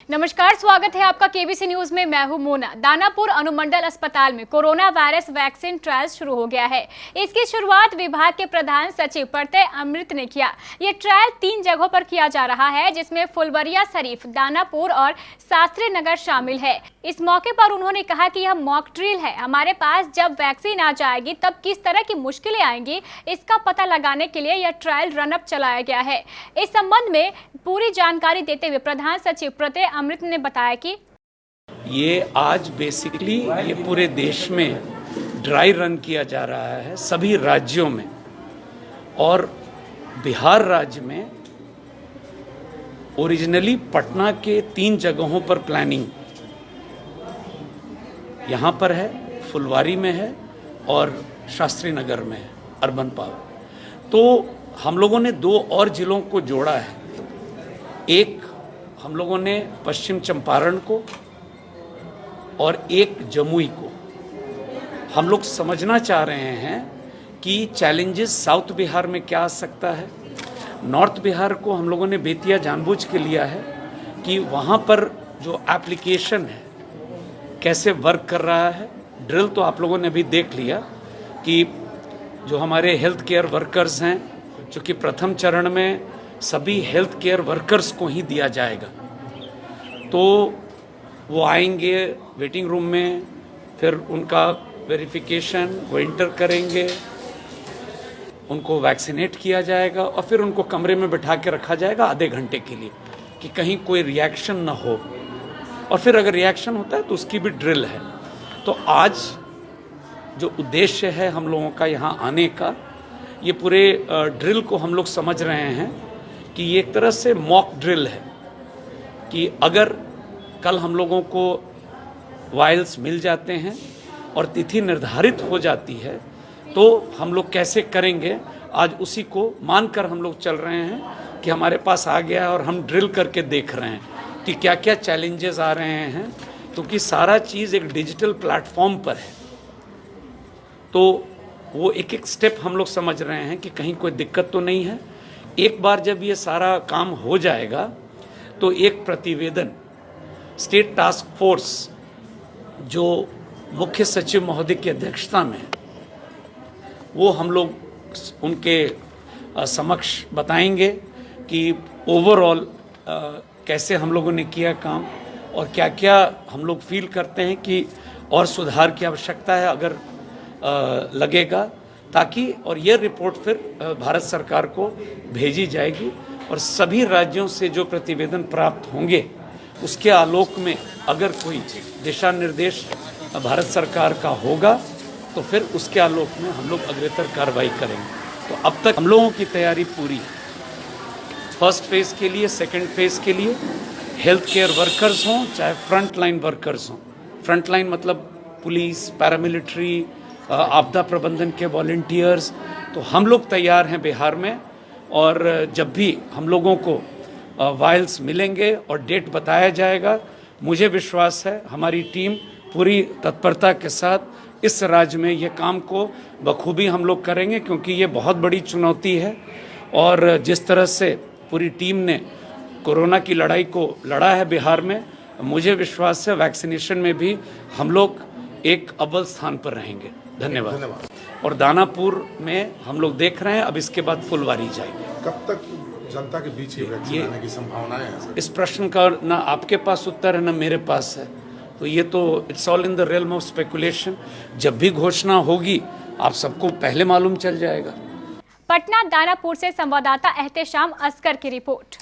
नमस्कार, स्वागत है आपका केबीसी न्यूज में। मैं हूं मोना। दानापुर अनुमंडल अस्पताल में कोरोना वायरस वैक्सीन ट्रायल शुरू हो गया है। इसकी शुरुआत विभाग के प्रधान सचिव प्रत्यय अमृत ने किया। ये ट्रायल 3 जगहों पर किया जा रहा है, जिसमें फुलवरिया शरीफ, दानापुर और शास्त्री नगर शामिल है। इस मौके पर उन्होंने कहा कि यह मॉक ड्रिल है। हमारे पास जब वैक्सीन आ जाएगी तब किस तरह की मुश्किलें आएंगी, इसका पता लगाने के लिए यह ट्रायल रनअप चलाया गया है। इस संबंध में पूरी जानकारी देते हुए प्रधान सचिव प्रत्यय अमृत ने बताया कि ये आज बेसिकली ये पूरे देश में ड्राई रन किया जा रहा है, सभी राज्यों में, और बिहार राज्य में ओरिजिनली पटना के 3 जगहों पर प्लानिंग यहाँ पर है, फुलवारी में है और शास्त्री नगर में है, अर्बन पावर। तो हम लोगों ने 2 और जिलों को जोड़ा है। एक हम लोगों ने पश्चिम चंपारण को और एक जमुई को। हम लोग समझना चाह रहे हैं कि चैलेंजेस साउथ बिहार में क्या आ सकता है। नॉर्थ बिहार को हम लोगों ने बेतिया जानबूझ के लिया है कि वहाँ पर जो एप्लीकेशन है कैसे वर्क कर रहा है। ड्रिल तो आप लोगों ने भी देख लिया कि जो हमारे हेल्थ केयर वर्कर्स हैं, जो कि प्रथम चरण में सभी हेल्थ केयर वर्कर्स को ही दिया जाएगा, तो वो आएंगे वेटिंग रूम में, फिर उनका वेरिफिकेशन, वो इंटर करेंगे, उनको वैक्सीनेट किया जाएगा और फिर उनको कमरे में बिठा के रखा जाएगा आधे घंटे के लिए कि कहीं कोई रिएक्शन ना हो, और फिर अगर रिएक्शन होता है तो उसकी भी ड्रिल है। तो आज जो उद्देश्य है हम लोगों का यहाँ आने का, ये पूरे ड्रिल को हम लोग समझ रहे हैं कि ये एक तरह से मॉक ड्रिल है कि अगर कल हम लोगों को वायल्स मिल जाते हैं और तिथि निर्धारित हो जाती है तो हम लोग कैसे करेंगे। आज उसी को मानकर हम लोग चल रहे हैं कि हमारे पास आ गया है और हम ड्रिल करके देख रहे हैं कि क्या क्या चैलेंजेस आ रहे हैं, क्योंकि सारा चीज़ एक डिजिटल प्लेटफॉर्म पर है। तो वो एक एक स्टेप हम लोग समझ रहे हैं कि कहीं कोई दिक्कत तो नहीं है। एक बार जब ये सारा काम हो जाएगा तो एक प्रतिवेदन स्टेट टास्क फोर्स जो मुख्य सचिव महोदय की अध्यक्षता में, वो हम लोग उनके समक्ष बताएंगे कि ओवरऑल कैसे हम लोगों ने किया काम और क्या क्या हम लोग फील करते हैं कि और सुधार की आवश्यकता है अगर लगेगा, ताकि और ये रिपोर्ट फिर भारत सरकार को भेजी जाएगी और सभी राज्यों से जो प्रतिवेदन प्राप्त होंगे उसके आलोक में अगर कोई दिशा निर्देश भारत सरकार का होगा तो फिर उसके आलोक में हम लोग अग्रेतर कार्रवाई करेंगे। तो अब तक हम लोगों की तैयारी पूरी है। फर्स्ट फेज़ के लिए, सेकंड फेज़ के लिए हेल्थ केयर वर्कर्स हों चाहे फ्रंट लाइन वर्कर्स हों। फ्रंट लाइन मतलब पुलिस, पैरामिलिट्री, आपदा प्रबंधन के वॉलंटियर्स, तो हम लोग तैयार हैं बिहार में। और जब भी हम लोगों को वायल्स मिलेंगे और डेट बताया जाएगा, मुझे विश्वास है हमारी टीम पूरी तत्परता के साथ इस राज्य में ये काम को बखूबी हम लोग करेंगे, क्योंकि ये बहुत बड़ी चुनौती है। और जिस तरह से पूरी टीम ने कोरोना की लड़ाई को लड़ा है बिहार में, मुझे विश्वास है वैक्सीनेशन में भी हम लोग एक अव्वल स्थान पर रहेंगे। धन्यवाद। और दानापुर में हम लोग देख रहे हैं, अब इसके बाद फुलवारी जाएंगे। कब तक जनता के बीच ये वैक्सीन आने की संभावनाएं हैं? इस प्रश्न का ना आपके पास उत्तर है ना मेरे पास है, तो ये तो it's all in the realm of speculation. जब भी घोषणा होगी आप सबको पहले मालूम चल जाएगा। पटना दानापुर से संवाददाता एहतेशाम असगर की रिपोर्ट।